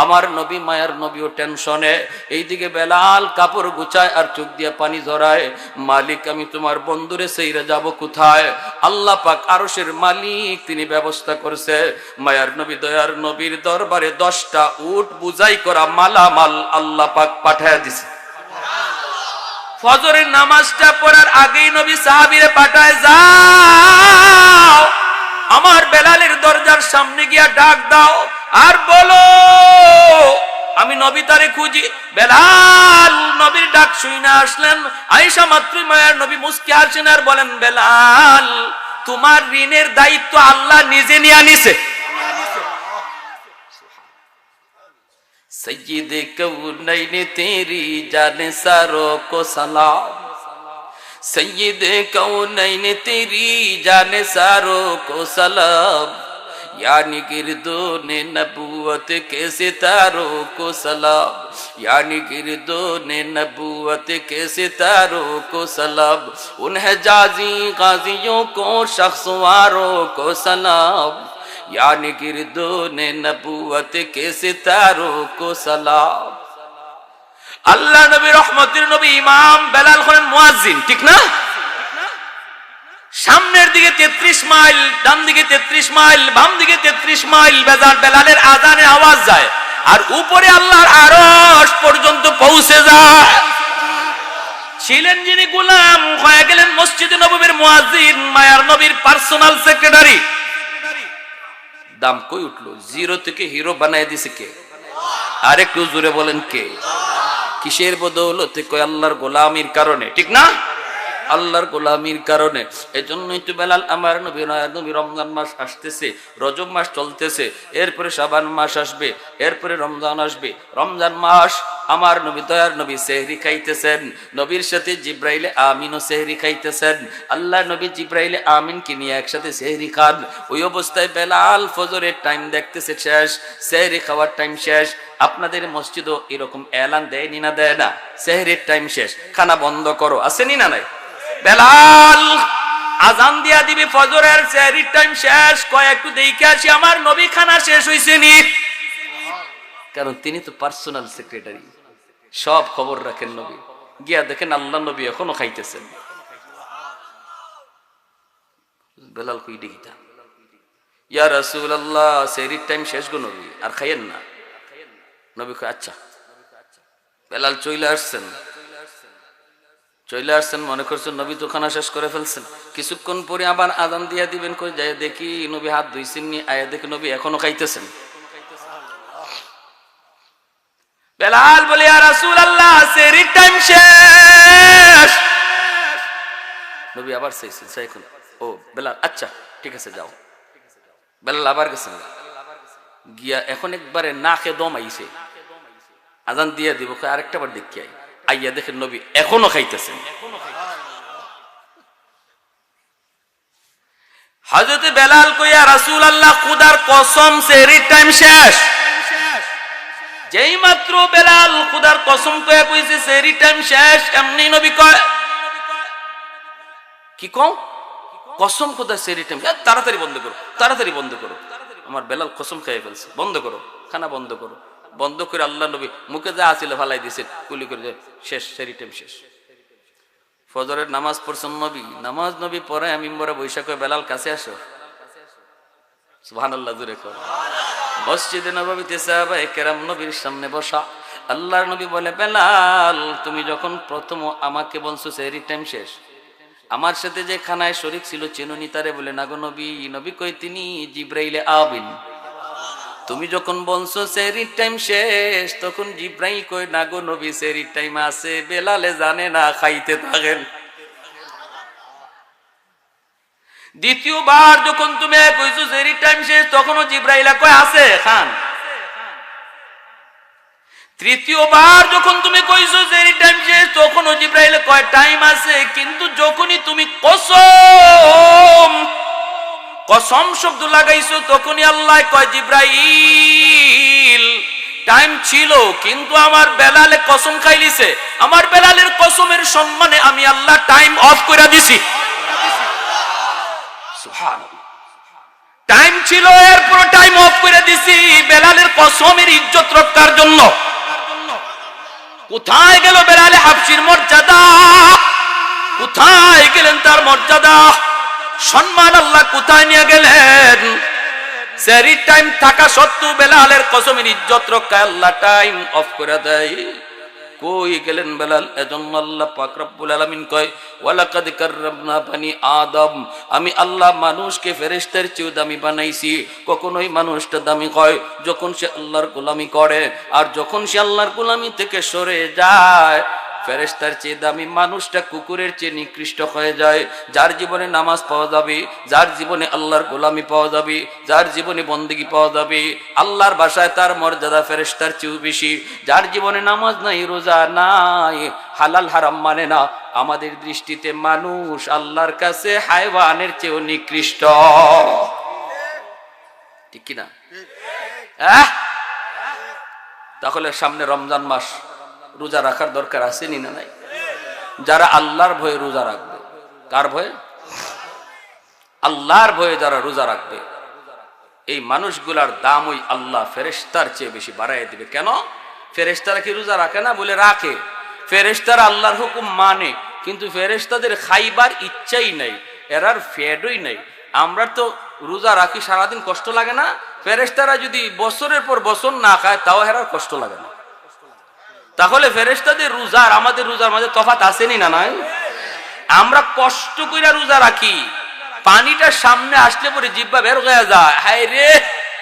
Speaker 1: আমার নবী মায়ার নবীও টেনশনে, এইদিকে বেলাল কাপড় গুছায় আর চোখ দিয়ে পানি ঝরায়, মালিক আমি তোমার বন্ধুরে সেইরে যাব কোথায়? আল্লাহ পাক আরশের মালিক তিনি ব্যবস্থা করছে। মায়ার নবী দয়ার নবীর দরবারে 10টা উট বুঝাই করা মালামাল আল্লাহ পাক পাঠায় দিছে। ফজরের নামাজটা পড়ার আগেই নবী সাহাবীরে পাঠায়, যাও আমার বেলালের দরজার সামনে গিয়া ডাক দাও আর বলো আমি নবী তারে খুঁজি। বেলাল নবীর ডাক শুনে আসলেন। আয়েশা মাত্রই মায়ার নবী মুস্কি হাসেন আর বলেন বেলাল তোমার ঋণের দায়িত্ব আল্লাহ নিজে নিয়ে নিছে। सैयद कौनैन तेरी जाने सारों को सलाम, सैयद कौनैन तेरी जाने सारों को सलाम, यानी गिरदोने नबूवत के सितारों को सलाम, यानी गिरदोने नबूवत के सितारों को सलाम, उन हिजाज़ी गाजियों को शख्सवारों को सलाम, यानी गिरदोने नबूवत के सितारों को सलाम। আল্লাহ নবী রহমতের নবী ইমাম, বেলাল হলেন মুয়াজ্জিন, ঠিক না? সামনের দিকে 33 মাইল, ডান দিকে 33 মাইল, বাম দিকে 33 মাইল বেলালের আযানের আওয়াজ যায়, আর উপরে আল্লাহর আরশ পর্যন্ত পৌঁছে যায়। ছিলেন যিনি গোলাম, হয়ে গেলেন মসজিদে নববীর মুয়াজ্জিন, মায়ার নবীর পার্সোনাল সেক্রেটারি। দাম কই উঠলো? জিরো থেকে হিরো বানায় দিছে কে? আর একটু জোরে বলেন কে? কিসের বদৌলতে? কই আল্লাহর গোলামির কারণে, ঠিক না? আল্লাহর গোলামির কারণে। এজন্যই তো বেলাল আমার নবী নবী রমজান মাস আসতেছে, রজব মাস চলতেছে, এরপরে শাবান মাস আসবে, এরপরে রমজান আসবে। রমজান মাস আমার নবী দয়ার নবী সেহরি খাইতেছেন, নবীর সাথে জিব্রাইলে আমিনও সেহরি খাইতেছেন। আল্লাহ নবী জিব্রাইলে আমিনকে নিয়ে একসাথে সেহরি খান। ওই অবস্থায় বেলাল ফজরের টাইম দেখতেছে শেষ, সেহরি খাওয়ার টাইম শেষ। আপনাদের মসজিদও এরকম এলান দেয়নি না দেয় না? সেহরির টাইম শেষ, খানা বন্ধ করো, আসেনি না নাই? বেলাল আজান দিয়া দিবে ফজরের, সেহরির টাইম শেষ, কয় একটু দেখে আসি আমার নবী খানা শেষ হইছে নি। কারণ তিনি তো পার্সোনাল সেক্রেটারি, সব খবর রাখেন নবী। গিয়া দেখেন আল্লাহ নবী এখনো খাইতেছেন। বেলাল কই দেখিতা, ইয়া রাসূলুল্লাহ সেহরির টাইম শেষ গো নবী, আর খাইয়েন না। নবী কয় আচ্ছা। বেলাল চলে আসছেন, মনে করছেন নবী তো খানা শেষ করে ফেলছেন। কিছুক্ষণ পরে আবার আজান দিয়া দিবেন, কই যায় দেখি নবী হাত ধুইছেন নি, আয়া দেখি নবী এখনো খাইতেছেন। বেলাল বলে ইয়া রাসূলুল্লাহ সেহরির টাইম শেষ। নবী আবার চাইছেন, ও বেলাল আচ্ছা ঠিক আছে যাও। বেলাল আবার গেছেন, গিয়া এখন একবারে নাকে দম আইছে, আজান দিয়ে দিব, আরেকটা বার দেখি আইয়া দেখেন নবী এখনো খাইতেছেন। হযরত বেলাল কইয়া রাসূলুল্লাহ খুদার কসম সেহরির টাইম শেষ। যেই মাত্র বেলাল খুদার কসম কইয়া কইছে সেহরির টাইম শেষ, এমনি নবী কয় কি কও কসম খুদা সেহরির টাইম, তাড়াতাড়ি বন্ধ করো, তাড়াতাড়ি বন্ধ করো। আমার বেলাল কসম খেয়ে ফেলছে, বন্ধ করো, খানা বন্ধ করো। বন্ধ করে আল্লাহ নবী মুখে যা আছিল ফালাই দিয়েছেন, কুলি করে শেষ, সেহরির টাইম শেষ। ফজরের নামাজ পড়ছেন নবী, নামাজ নবী পরে মিম্বরে বৈশাখ বেলাল কাছে আসো, সুবহানাল্লাহ জোরে কর। মসজিদে নববীতে সাহাবায়ে কেরাম নবীর সামনে বসা, আল্লাহর নবী বলে বেলাল তুমি যখন প্রথম আমাকে বলছো সেহরির টাইম শেষ, আমার সাথে যে খানায় শরীক ছিল চিনুনি তারে? বলে না গো নবী। নবী কই তিনি জিব্রাইলে আবিন। তুমি যখন বলছো সেহরির টাইম শেষ, তখন জিব্রাইল কই না গো নবী সেহরির টাইম আছে, বেলালে জানে না, খাইতে থাকেন। দ্বিতীয়বার যখন তুমি কইছো সেহরির টাইম শেষ, তখনও জিব্রাইল কয় আছে খান। তৃতীয়বার যখন তুমি কইছো সেহরির টাইম শেষ, তখনও জিব্রাইল কয় টাইম আছে। কিন্তু যখনই তুমি কসম কসম শব্দ লাগাইছো, তখনই আল্লাহ কয় জিব্রাইল টাইম ছিল, কিন্তু আমার বেলালে কসম খাইলিছে, আমার বেলালের কসমের সম্মানে আমি আল্লাহ টাইম অফ করে দিছি। সুবহানাল্লাহ, টাইম ছিল এরপর টাইম অফ করে দিছি বেলালের কসমের ইজ্জত রক্ষার জন্য। কোথায় গেল বেলালে হাবশির মর্যাদা? কোথায় গেলেন তার মর্যাদা, সম্মান আল্লাহ কোথায় নিয়ে গেলেন? সেহরির টাইম থাকা সত্ত্বেও বেলালের কসমের ইজ্জত রক্ষায় আল্লাহ টাইম অফ করে দেয়। কই গেলেন বেলাল? এজন্য আল্লাহ পাক রব্বুল আলামিন কয় ওয়ালাকাদ কাররামনা বানি আদম, আমি আল্লাহ মানুষকে ফেরেশতার চেয়ে দামি বানাইছি। কখনোই মানুষটা দামি হয় যখন সে আল্লাহর গোলামি করে, আর যখন সে আল্লাহর গোলামি থেকে সরে যায় ফেরেশতার চেয়ে দামি মানুষটা কুকুরের চেয়ে নিকৃষ্ট হয়ে যায়। যার জীবনে নামাজ পাওয়া যাবে, যার জীবনে আল্লাহর গোলামি পাওয়া যাবে, যার জীবনে বন্দেগী পাওয়া যাবে, আল্লাহর ভাষায় তার মর্যাদা ফেরেশতার চেয়েও বেশি। যার জীবনে নামাজ নাই, রোজা নাই, হালাল হারাম মানে না, আমাদের দৃষ্টিতে মানুষ আল্লাহর কাছে হায়ওয়ানের চেয়েও নিকৃষ্ট। ঠিক কিনা? তাহলে সামনে রমজান মাস, রোজা রাখার দরকার আছে নি না নাই? যারা আল্লাহর ভয়ে রোজা রাখবে, কার ভয়ে? আল্লাহর ভয়ে যারা রোজা রাখবে, এই মানুষগুলার দাম ওই আল্লাহ ফেরেশতার চেয়ে বেশি বাড়াইয়া দিবে। কেন? ফেরেশতারা কি রোজা রাখে না? বলে রাখে। ফেরেশতারা আল্লাহর হুকুম মানে, কিন্তু ফেরেশতাদের খাইবার ইচ্ছাই নাই, এরার ফেডই নাই। আমরা তো রোজা রাখি, সারাদিন কষ্ট লাগে না? ফেরেশতারা যদি বছরের পর বছর না খায়, তাও এরার কষ্ট লাগে না। তাহলে ফেরেশতাদের রোজার আমাদের রোজার মাঝে তফাৎ আসেনি না নাই? আমরা কষ্ট কইরা রোজা রাখি, পানিটা সামনে আসলে পরে জিহ্বা বের হয়ে যায়, হায় রে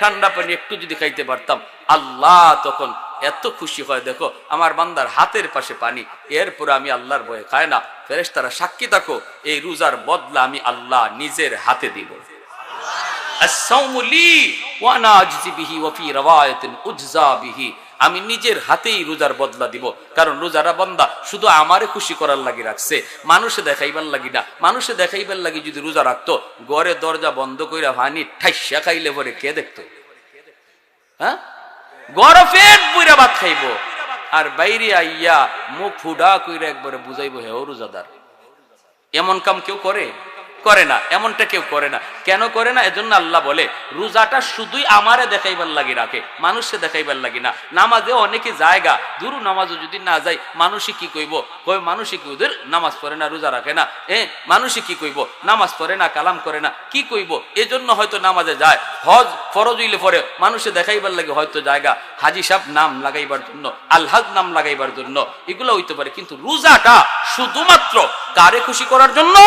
Speaker 1: ঠান্ডা পানি একটু যদি খাইতে পারতাম। আল্লাহ তখন এত খুশি হয়, দেখো আমার বান্দার হাতের পাশে পানি, এরপরে আমি আল্লাহর ভয়ে খায় না। ফেরেশতারা সাক্ষী থাকো, এই রোজার বদলা আমি আল্লাহ নিজের হাতে দিব। আস-সাওমু লি ওয়া আনা আজজি বিহি ওয়া ফি রাওয়ায়াতিন উজজা বিহি, আমি নিজের হাতেই রোজার বদলা দিব। কারণ রোজারা বান্দা শুধু আমারে খুশি করার লাগি রাখছে, মানুষে দেখাইবার লাগি না। মানুষে দেখাইবার লাগি যদি রোজা রাখতো, ঘরে দরজা বন্ধ কইরা ভানি ঠাইসা খাইলে পরে কে দেখতো? হ্যাঁ, ঘরে পেট পুরা ভাত খাইবো, আর বাইরে আইয়া মুখ ফুডা কইরা একবারে বুঝাইবো হে ও রোজাদার। এমন কাম কেউ করে? করে না। এমনটা কেউ করে না। কেন করে না? এজন্য আল্লাহ বলে রোজাটা শুধুই আমারে দেখাইবার লাগি রাখে, মানুষে দেখাইবার লাগি না। নামাজে অনেকে জায়গা দুরু, নামাজও যদি না যায় মানুষই কি কইব? কই মানুষই কি ওদের নামাজ পড়ে না, রোজা রাখে না, মানুষই কি কইব? নামাজ পড়ে না, কালাম করে না, কি কইব? এজন্য হয়তো নামাজে যায়। হজ ফরজ হইলে পরে মানুষে দেখাইবার লাগে হয়তো জায়গা, হাজি সাহেব নাম লাগাইবার জন্য, আলহাজ নাম লাগাইবার জন্য, এগুলো হইতে পারে। কিন্তু রোজাটা শুধুমাত্র কারে খুশি করার জন্য?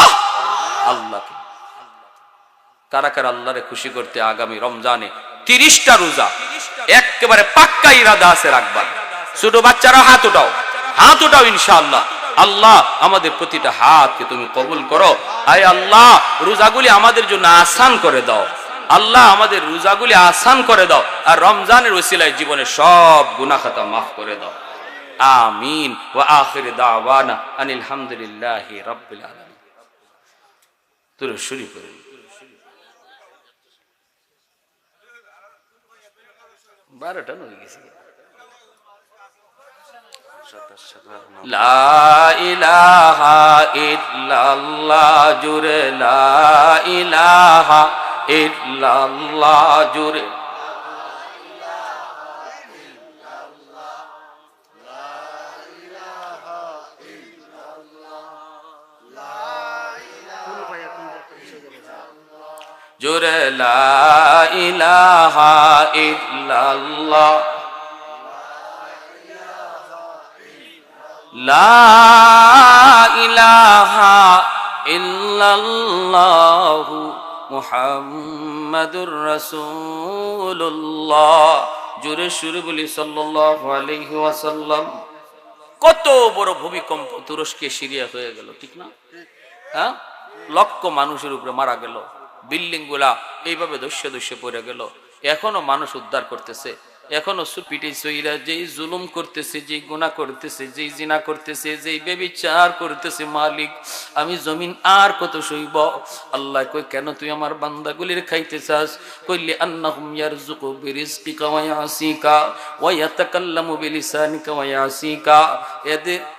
Speaker 1: আল্লাহকে। কারা কারা আল্লাহরে খুশি করতে আগামী রমজানে 30টা রোজা একেবারে পাক্কা ইরাদা আছে রাখবার? ছোট বাচ্চারা হাত উঠাও, হাত উঠাও ইনশাআল্লাহ। আল্লাহ আমাদের প্রতিটা হাতকে তুমি কবুল করো। আয় আল্লাহ রোজাগুলি আমাদের জন্য আসান করে দাও। আল্লাহ আমাদের রোজাগুলি আসান করে দাও, আর রমজানের ওসিলায় জীবনের সব গুনাহ খাতা মাফ করে দাও। আমিন। ওয়া আখির দাওয়ানা আনিল হামদুলিল্লাহি রাব্বিল আলামিন। দুরূদ শরীফ পড়ুন। 12টা হয়ে গেছে। লা ইলাহা ইল্লাল্লাহ জুরে, লা ইলাহা ইল্লাল্লাহ জুরে, জুরে লা ইলাহা ইল্লাল্লাহ, লা ইলাহা ইল্লাল্লাহ মুহাম্মাদুর রাসূলুল্লাহ। জোরে সুরে বলি সাল্লাল্লাহু আলাইহি ওয়াসাল্লাম। কত বড় ভূমিকম্প তুরস্কে সিরিয়া হয়ে গেল, ঠিক না? হ্যাঁ, লক্ষ মানুষের উপরে মারা গেল, বিল্ডিং গুলা এইভাবে ধসে ধসে পড়ে গেল। এখনো মানুষ উদ্ধার করতেছে, এখনো সুপিটি সইরা যেই জুলুম করতেছে, যেই গুনাহ করতেছে, যেই জিনা করতেছে, যেই ব্যভিচার করতেছে, মালিক আমি জমিন আর কত সইব? আল্লাহ কই কেন তুই আমার বান্দাগুলির খাইতে চাস? কইলি আন্নাহুম ইয়ারযুকু বিরিজকিকা ওয়া ইয়াসিকা ওয়া ইয়াতাকাল্লামু বিলিসানিকা ওয়া ইয়াসিকা।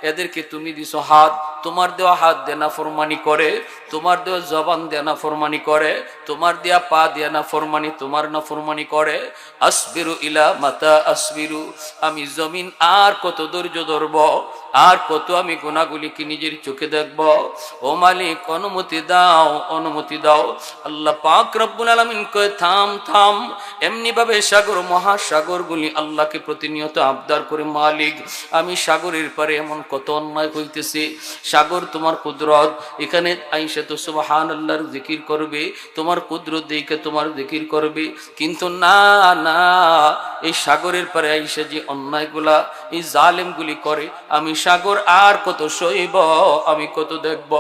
Speaker 1: এদেরকে তুমি দিছো হাত, তোমার দেওয়া হাত দিয়ে নাফরমানি করে, তোমার দেওয়া জবান দিয়ে নাফরমানি করে, তোমার দেওয়া পা দিয়ে নাফরমানি, তোমার নাফরমানি করে। আসবিরু ইলা মাতা আসবিরু, আমি জমিন আর কত ধৈর্য ধরব, আর কত আমি গুনাহগুলিকে নিজের চোখে দেখব? ও মালিক অনুমতি দাও, অনুমতি দাও। আল্লাহ পাক রব্বুল আলামিন কয় থাম থাম। এমনি ভাবে সাগর মহাসাগরগুলি আল্লাহকে প্রতিনিয়ত আবদার করে, মালিক আমি সাগরের পারে এমন কত অন্যায় হইতেছে, সাগর তোমার কুদরত, এখানে আইসা তো সুবহানাল্লাহর জিকির করবে, তোমার কুদরত দেখে তোমার জিকির করবে, কিন্তু না না, এই সাগরের পারে আইসা যে অন্যায়গুলা এই জালেমগুলি করে, আমি সাগর আর কত সইব, আমি কত দেখব?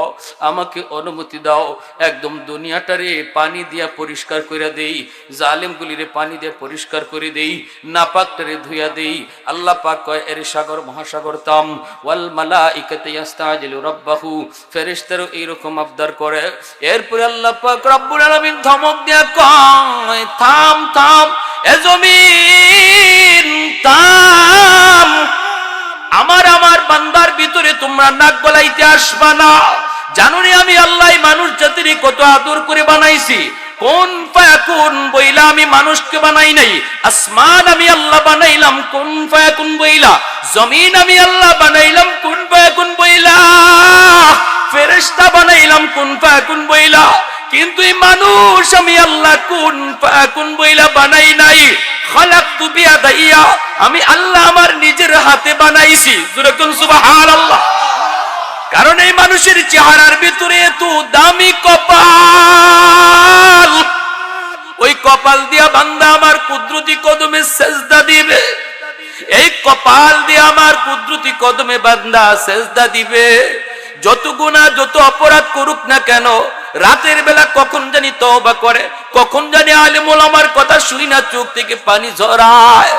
Speaker 1: আমাকে অনুমতি দাও, একদম দুনিয়াটারে পানি দিয়া পরিষ্কার করে দেই, জালেমগুলিরে পানি দিয়ে পরিষ্কার করে দেই, নাপাকটারে ধুইয়া দেই। আল্লাহ পাক কয় এর সাগর মহাসাগর তাম। ওয়াল মালাইকাতু ইস্তাজিলু রাব্বাহু, ফেরেশতারও এইরকম আবদার করে। এরপরে আল্লাহ পাক রব্বুল আলামিন ধমক দিয়া কয় থাম থাম, এ জমিন থাম, আমার বান্দার ভিতরে তোমরা নাক গলাইতে আসবা না। জানো নি আমি আল্লাহ মানুষ জাতির কত আদর করে বানাইছি? কোন ফায়াকুন বইলা আমি মানুষকে বানাই নাই। আসমান আমি আল্লাহ বানাইলাম কোন ফায়াকুন বইলা, জমিন আমি আল্লাহ বানাইলাম কোন ফায়াকুন বইলা, ফেরেশতা বানাইলাম কোন ফায়াকুন বইলা, কিন্তু এই মানুষ আমি আল্লাহ কোন ফায়াকুন বইলা বানাই নাই। খালাকতু বিয়াদাইয়া, আমি আল্লাহ আমার নিজের হাতে বানাইছি। যেরকম সুবহানাল্লাহ। কারণ এই মানুষের চেহারার ভিতরে এত দামি কপাল, ওই কপাল দিয়া বান্দা আমার কুদরতি কদমে সেজদা দিবে, এই কপাল দিয়ে আমার কুদরতি কদমে বান্দা সেজদা দিবে। যত গুনাহ যত অপরাধ করুক না কেন, রাতের বেলা কখন জানি তওবা করে, কখন জানি আলেম ওলামার কথা শুই না চোখ থেকে পানি ঝরায়।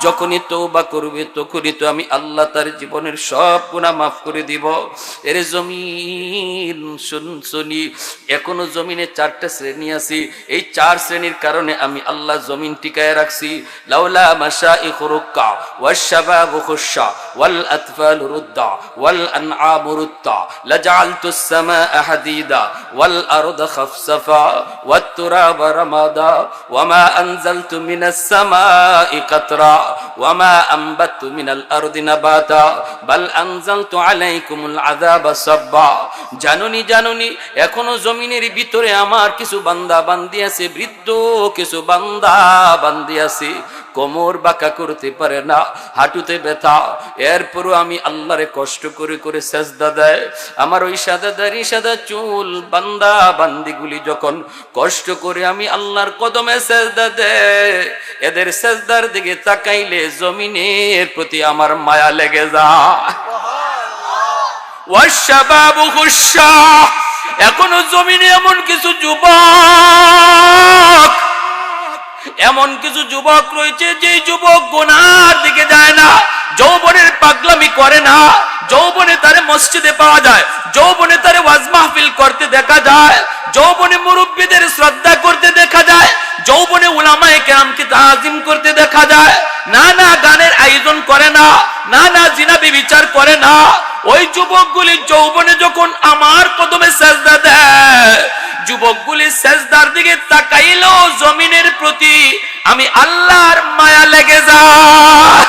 Speaker 1: যখনই তওবা করবে তখনই তো আমি আল্লাহ তার জীবনের সব গুনাহ মাফ করে দিব। এর জমিন শুনি, এখনো জমিনে 4টা শ্রেণী আছে, এই 4 শ্রেণীর কারণে আমি আল্লাহ জমিন টিকায় রাখছি। লাউলা মাশাইখ রুক্কা ওয়াশ শাবাবু খুশা ওয়াল আতফাল রুদ্দা ওয়াল আনআম রুত্তা লাজআলতুস সামাআ হাদিদা ওয়াল আরদা খাফসাফা ওয়াত তুরাবা রামাদা ওয়ামা আনজালতু মিনাস সামাই কাতরা ওয়ামা আনবাতু মিনাল আরদি নাবাতা বাল আনজালতু আলাইকুমুল আযাবা সাব্বা। জানুনি জানুনি এখনো জমিনের ভিতরে আমার কিছু বান্দা বান্দি আছে, বৃদ্ধ কিছু বান্দা বান্দি আছে, কোমর বাঁকা করতে পারে না, হাঁটুতে ব্যথা, এরপরও আমি আল্লাহরে কষ্ট করে করে সেজদা দেয়। আমার ওই সাদা দাড়ি সাদা চুল বান্দা বান্দিগুলি যখন কষ্ট করে আমি আল্লাহর কদমে সেজদা দেয়, এদের সেজদার দিকে তাকাইলে জমিনের প্রতি আমার মায়া লেগে যায়। ওয়াশবাবু খুশা, এখনো জমিনে এমন কিছু যুবক রয়েছে যে যুবক গুনার দিকে যায় না, যৌবনের পাগলামি করে না, যৌবনে তারে মসজিদে পাওয়া যায়, যৌবনে তারে ওয়াজ মাহফিল করতে দেখা যায়, যৌবনে মুরব্বীদের শ্রদ্ধা করতে দেখা যায়, যৌবনে উলামায়ে কেরামকে তাজিম করতে দেখা যায়। না না গানের আয়োজন করে না, না না জিনা বিচার করে না। ওই যুবকগুলি যৌবনে যখন আমার কদমে সেজদা দেয়, যুবকগুলি সেজদার দিকে তাকাইলো জমিনের প্রতি আমি আল্লাহর মায়া লেগে যায়।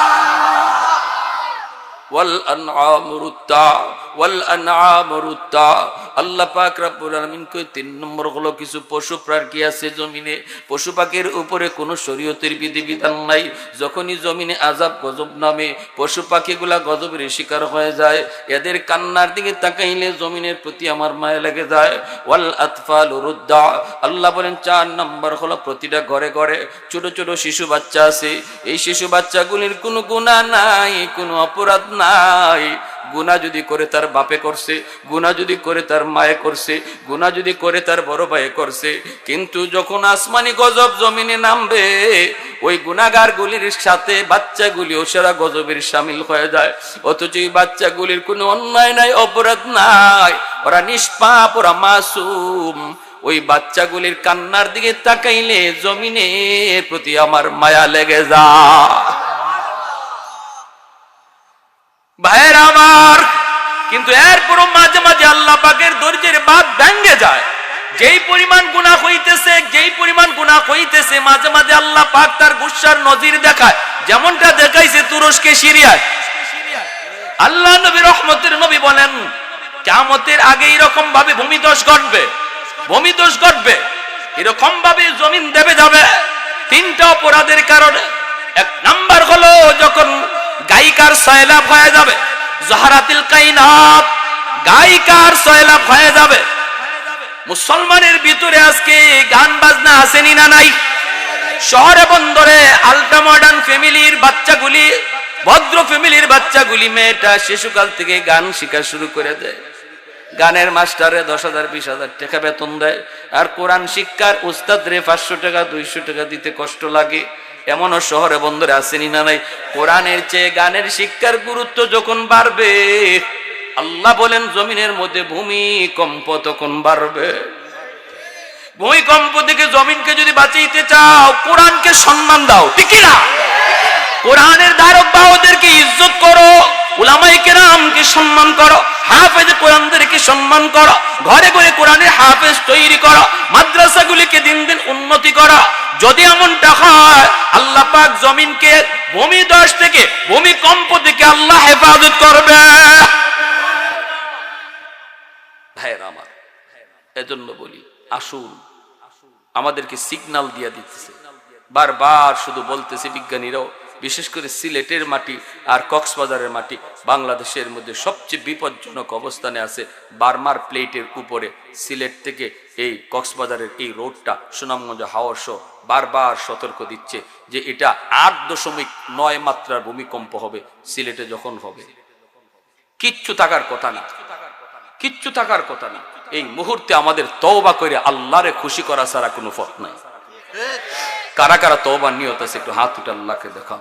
Speaker 1: আল্লাহ পাক রব্বুল আলামিন কই 3 নম্বর হলো কিছু পশু প্রাণী আছে জমিনে, পশু পাখির উপরে কোনো শরীয়তের বিধিবিধান নাই। যখনই জমিনে আযাব গজব নামে পশু পাখিগুলা গজবের শিকার হয়ে যায়, এদের কান্নার দিকে তাকাইলে জমিনের প্রতি আমার মায়া লেগে যায়। ওয়াল আতফাল রুদ্দা, আল্লাহ বলেন 4 নম্বর হলো প্রতিটা ঘরে ঘরে ছোট ছোট শিশু বাচ্চা আছে। এই শিশু বাচ্চাগুলির কোনো গুনাহ নাই, কোনো অপরাধ নাই। গুনাহ যদি করে তার বাপে করছে, গুনাহ যদি করে তার মায়ে করছে, গুনাহ যদি করে তার বড় ভাইয়ে করছে, কিন্তু যখন আসমানি গজব জমিনে নামবে ওই গুনাহগারগুলির সাথে বাচ্চাগুলিও সারা গজবের শামিল হয়ে যায়। অথচ এই বাচ্চাগুলির কোনো অন্যায় নাই, অপরাধ নাই, ওরা নিষ্পাপ, ওরা মাসুম। ওই বাচ্চাগুলির কান্নার দিকে তাকাইলে জমিনের প্রতি আমার মায়া লেগে যায়। ভাইয়ের আমার, কিন্তু এরপরও মাঝে মাঝে আল্লাহ পাকের ধৈর্যের বাঁধ ভেঙে যায়। যেই পরিমাণ গুনাহ হইতেছে মাঝে মাঝে আল্লাহ পাক তার গুসার নজির দেখায়, যেমনটা দেখাইছে তুরস্কে সিরিয়ায়। আল্লাহ নবী রহমতের নবী বলেন কিয়ামতের আগে এরকম ভাবে ভূমিধস ঘটবে, এরকম ভাবে জমিন দেবে যাবে 3টা অপরাধের কারণে। 1 নাম্বার হলো যখন গায়িকার সয়লাভ হয়ে যাবে, জহরাতিল কায়নাত, গায়িকার সয়লাভ হয়ে যাবে। মুসলমানের ভিতরে আজকে গান বাজনা আসেনি না নাই? শহরে বন্দরে আলট্রা মডার্ন ফ্যামিলির বাচ্চাগুলি, ভদ্র ফ্যামিলির বাচ্চাগুলি মেয়েটা শিশুকাল থেকে গান শেখা শুরু করে দেয়। গানের মাস্টারে 10,000 20,000 টাকা বেতন দেয়, আর কোরআন শিক্ষার উস্তাদরে 500 টাকা 200 টাকা দিতে কষ্ট লাগে। এমনও শহরে বন্দরে আসেনি না নাই? কোরআনের চেয়ে গানের শিক্ষার গুরুত্ব যখন বাড়বে, আল্লাহ বলেন জমিনের মধ্যে ভূমিকম্প তখন বাড়বে। ভূমিকম্প থেকে জমিনকে যদি বাঁচাইতে চাও, কোরআনকে সম্মান দাও, ঠিক না? কোরআনের ধারক বাহকদেরকে ইজ্জত করো, উলামায়ে কেরামকে সম্মান করো, হাফেজ কোরআনদেরকে সম্মান করো, ঘরে ঘরে কোরআনের হাফেজ তৈরি করো, মাদ্রাসাগুলিকে দিন দিন উন্নতি করো। যদি এমনটা হয়, আল্লাহ পাক জমিনকে ভূমিধস থেকে, ভূমিকম্প থেকে আল্লাহ হেফাজত করবে। ভাইয়েরা আমার, এজন্য বলি আসুন, আমাদেরকে সিগন্যাল দিয়ে দিতেছে, বারবার শুধু বলতেছে বিজ্ঞানীরাও, বিশেষ করে সিলেটের মাটি আর কক্সবাজারের মাটি বাংলাদেশের মধ্যে সবচেয়ে বিপজ্জনক অবস্থানে আছে। বার্মার প্লেটের উপরে সিলেট থেকে এই কক্সবাজারের এই রোডটা সুনামগঞ্জ হাওর সহ বারবার সতর্ক দিচ্ছে যে এটা 8.9 মাত্রার ভূমিকম্প হবে সিলেটে যখন হবে। কিচ্ছু থাকার কথা না, কিচ্ছু থাকার কথা না। এই মুহূর্তে আমাদের তওবা করে আল্লাহরে খুশি করা ছাড়া কোনো পথ নাই। কারা কারা তওবার নিয়ত আছে একটু হাত উঠে আল্লাহকে দেখাও।